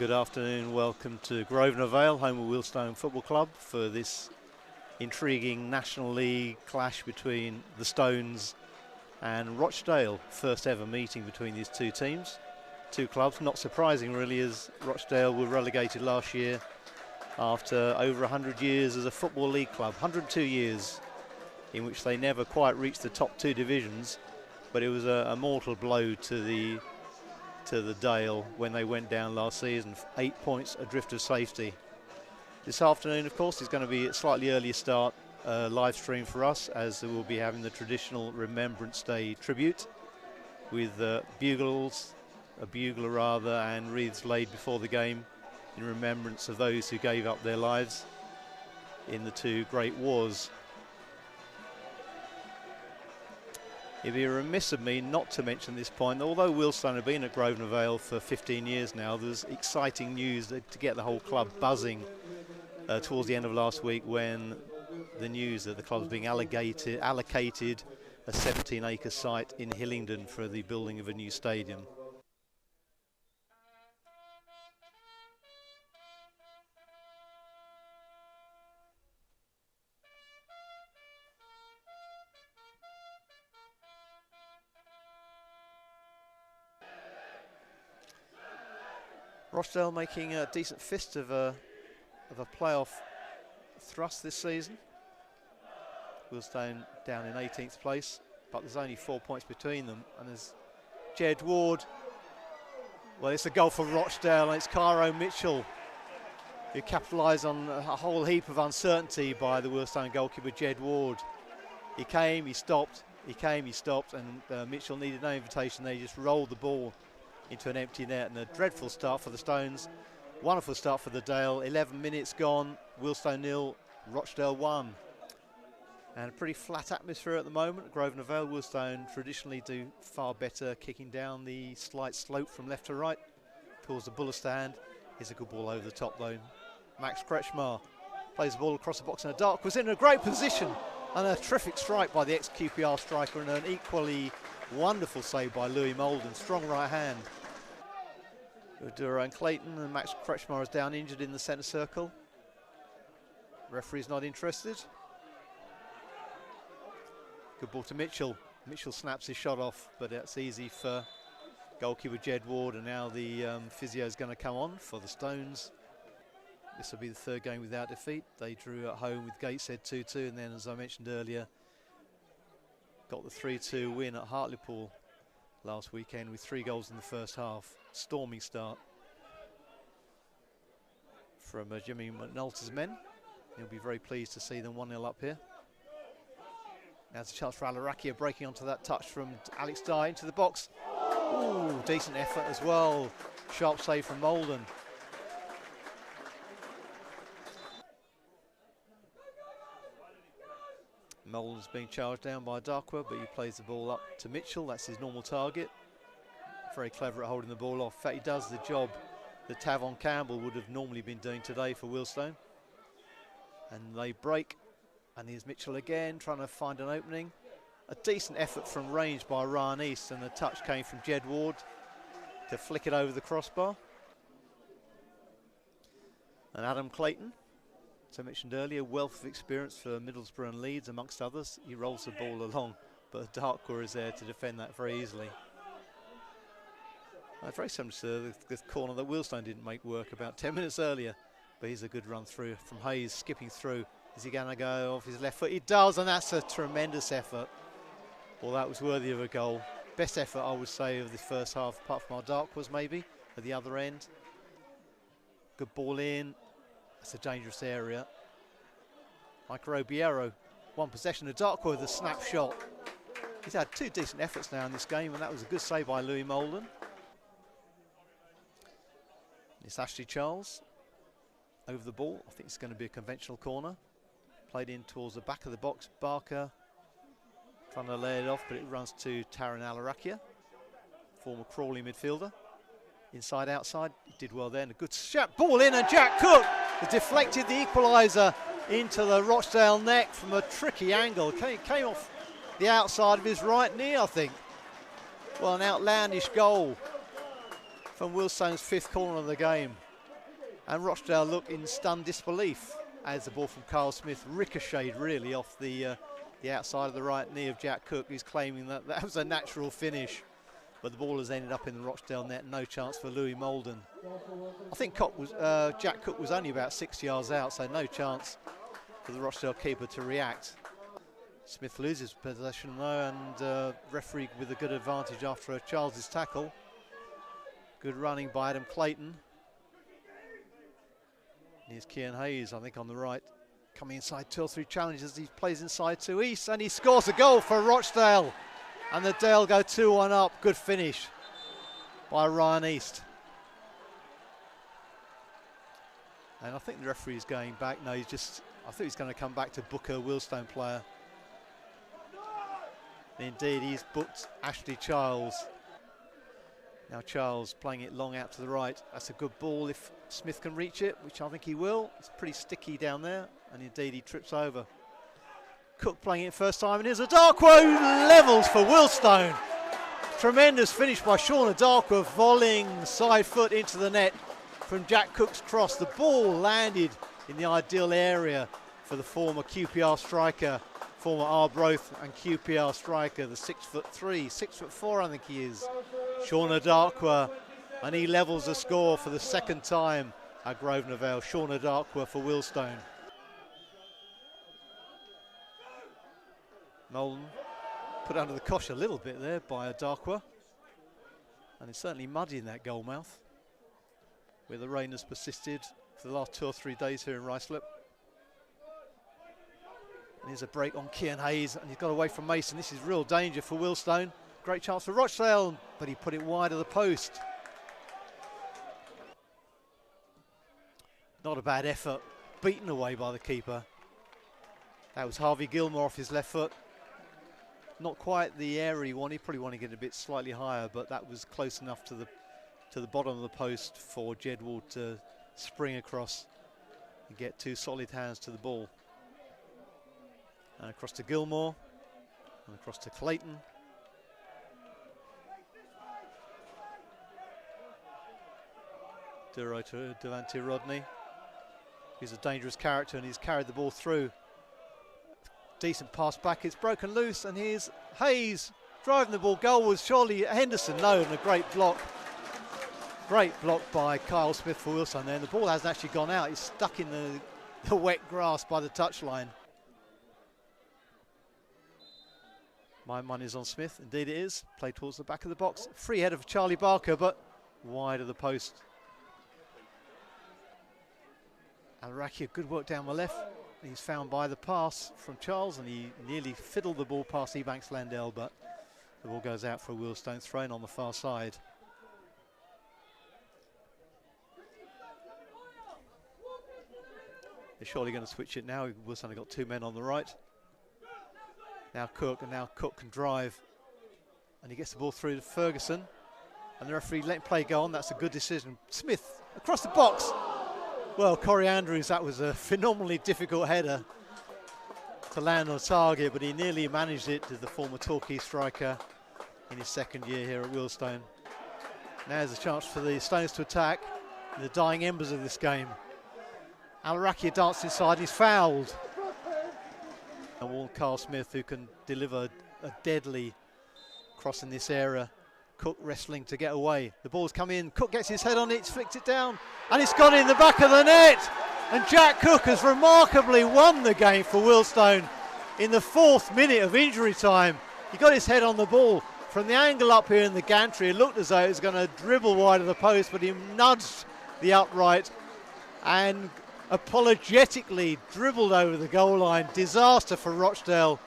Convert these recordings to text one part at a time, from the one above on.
Good afternoon, welcome to Grosvenor Vale, home of Wealdstone Football Club, for this intriguing National League clash between the Stones and Rochdale. First ever meeting between these two teams, two clubs. Not surprising really, as Rochdale were relegated last year after over 100 years as a Football League club, 102 years in which they never quite reached the top two divisions, but it was a mortal blow to the Dale when they went down last season, 8 points adrift of safety. This afternoon, of course, is going to be a slightly earlier start, live stream for us, as we'll be having the traditional Remembrance Day tribute with bugles, a bugler rather, and wreaths laid before the game in remembrance of those who gave up their lives in the two great wars. It'd be remiss of me not to mention this point, that although Wealdstone have been at Grosvenor Vale for 15 years now, there's exciting news to get the whole club buzzing towards the end of last week, when the news that the club's being allocated a 17-acre site in Hillingdon for the building of a new stadium. Rochdale making a decent fist of a playoff thrust this season. Wealdstone down in 18th place, but there's only 4 points between them. And there's Jed Ward. Well, it's a goal for Rochdale, and it's Cairo Mitchell who capitalised on a whole heap of uncertainty by the Wealdstone goalkeeper Jed Ward. He came, he stopped, he came, he stopped, and Mitchell needed no invitation. They just rolled the ball into an empty net, and a dreadful start for the Stones, wonderful start for the Dale. 11 minutes gone, Wealdstone 0, Rochdale 1. And a pretty flat atmosphere at the moment. Grosvenor Vale, Wealdstone traditionally do far better kicking down the slight slope from left to right towards the Buller stand. Here's a good ball over the top though. Max Kretschmar plays the ball across the box, and a dart was in a great position, and a terrific strike by the ex-QPR striker, and an equally wonderful save by Louis Molden, strong right hand. Durand Clayton, and Max Kretschmar is down injured in the centre circle. Referee's not interested. Good ball to Mitchell. Mitchell snaps his shot off, but that's easy for goalkeeper Jed Ward, and now the physio is going to come on for the Stones. This will be the third game without defeat. They drew at home with Gateshead 2-2, and then, as I mentioned earlier, got the 3-2 win at Hartlepool last weekend with 3 goals in the first half. Storming start from Jimmy McNulty's men. He'll be very pleased to see them 1-0 up here. Now's a chance for Alarakia, breaking onto that touch from Alex Dye into the box. Ooh, decent effort as well. Sharp save from Molden. Molden's being charged down by Darkwa, but he plays the ball up to Mitchell. That's his normal target. Very clever at holding the ball off. In fact, he does the job that Tavon Campbell would have normally been doing today for Wealdstone. And they break, and here's Mitchell again trying to find an opening. A decent effort from range by Ryan East, and the touch came from Jed Ward to flick it over the crossbar. And Adam Clayton, as I mentioned earlier, wealth of experience for Middlesbrough and Leeds amongst others. He rolls the ball along, but Darkwa is there to defend that very easily. Very similar to the corner that Wealdstone didn't make work about 10 minutes earlier, but here's a good run through from Hayes, skipping through. Is he going to go off his left foot? He does, and that's a tremendous effort. Well, that was worthy of a goal. Best effort, I would say, of the first half, apart from our Darkwas maybe at the other end. Good ball in. That's a dangerous area. Mike Robiero, one possession of Darkwa with a snapshot. He's had 2 decent efforts now in this game, and that was a good save by Louis Molden. It's Ashley Charles over the ball. I think it's going to be a conventional corner. Played in towards the back of the box. Barker trying to lay it off, but it runs to Taran Alarakia, former Crawley midfielder. Inside, outside, he did well there. And a good shot, ball in, and Jack Cook has deflected the equaliser into the Rochdale neck from a tricky angle. Came off the outside of his right knee, I think. Well, an outlandish goal from Wealdstone's 5th corner of the game. And Rochdale look in stunned disbelief as the ball from Kyle Smith ricocheted really off the outside of the right knee of Jack Cook, who's claiming that that was a natural finish. But the ball has ended up in the Rochdale net, no chance for Louis Molden. I think Jack Cook was only about 6 yards out, so no chance for the Rochdale keeper to react. Smith loses possession though, and referee with a good advantage after Charles's tackle. Good running by Adam Clayton. Here's Kian Hayes, I think, on the right, coming inside 2 or 3 challenges. He plays inside to East, and he scores a goal for Rochdale. And the Dale go 2-1 up. Good finish by Ryan East. And I think the referee is going back. No, I think he's going to come back to book a Wealdstone player. Indeed, he's booked Ashley Charles. Now Charles playing it long out to the right. That's a good ball if Smith can reach it, which I think he will. It's pretty sticky down there, and indeed he trips over. Cook playing it first time, and here's Adarkwa, who levels for Wealdstone. Tremendous finish by Sean Adarkwa, volleying side foot into the net from Jack Cook's cross. The ball landed in the ideal area for the former QPR striker, former Arbroath and QPR striker, the 6'3", 6'4", I think he is, Sean Adarkwa, and he levels the score for the second time at Grosvenor Vale. Sean Adarkwa for Wealdstone. Nolan put under the cosh a little bit there by Adarkwa, and it's certainly muddy in that goal mouth, where the rain has persisted for the last 2 or 3 days here in Ruislip. And here's a break on Kian Hayes, and he's got away from Mason. This is real danger for Wealdstone. Great chance for Rochdale, but he put it wide of the post. Not a bad effort, beaten away by the keeper. That was Harvey Gilmore off his left foot. Not quite the area he wanted. Probably want to get a bit slightly higher, but that was close enough to the bottom of the post for Jed Ward to spring across and get 2 solid hands to the ball. And across to Gilmore, and across to Clayton. Duro to Devante Rodney. He's a dangerous character, and he's carried the ball through. Decent pass back, it's broken loose, and here's Hayes driving the ball. Goal was surely Henderson, no, and a great block. Great block by Kyle Smith for Wealdstone there, and the ball hasn't actually gone out. It's stuck in the wet grass by the touchline. My money's on Smith, indeed it is. Play towards the back of the box. Free header for Charlie Barker, but wide of the post. Al-Raki, good work down the left. He's found by the pass from Charles, and he nearly fiddled the ball past Ebanks Landell, but the ball goes out for Wealdstone, thrown on the far side. They're surely going to switch it now. Wealdstone have got 2 men on the right. Now Cook, and now Cook can drive, and he gets the ball through to Ferguson, and the referee let him play go on. That's a good decision. Smith across the box. Well, Corey Andrews, that was a phenomenally difficult header to land on target, but he nearly managed it to the former Torquay striker in his second year here at Wealdstone. Now there's a chance for the Stones to attack in the dying embers of this game. Al-Raki danced inside, he's fouled. And Warren Carl Smith, who can deliver a deadly cross in this area. Cook wrestling to get away. The ball's come in, Cook gets his head on it, flicked it down, and it's gone in the back of the net. And Jack Cook has remarkably won the game for Wealdstone in the 4th minute of injury time. He got his head on the ball. From the angle up here in the gantry, it looked as though it was going to dribble wide of the post, but he nudged the upright and apologetically dribbled over the goal line. Disaster for Rochdale.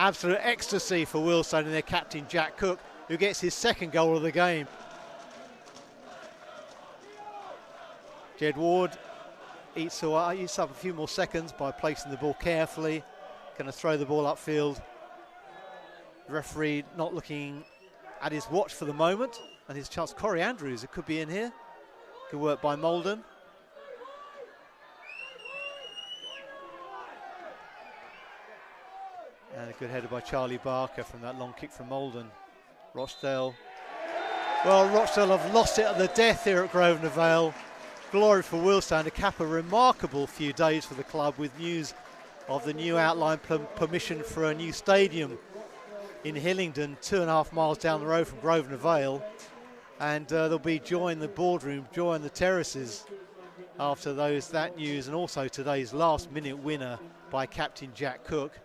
Absolute ecstasy for Wealdstone and their captain Jack Cook, who gets his 2nd goal of the game. Jed Ward eats up a few more seconds by placing the ball carefully. Going to throw the ball upfield. The referee not looking at his watch for the moment, and his chance. Corey Andrews, it could be in here. Good work by Molden. And a good header by Charlie Barker from that long kick from Molden. Rochdale. Well, Rochdale have lost it at the death here at Grosvenor Vale. glory for Wealdstone to cap a remarkable few days for the club with news of the new outline permission for a new stadium in Hillingdon, 2.5 miles down the road from Grosvenor Vale. And there'll be joy in the boardroom, joy in the terraces after that news, and also today's last minute winner by captain Jack Cook.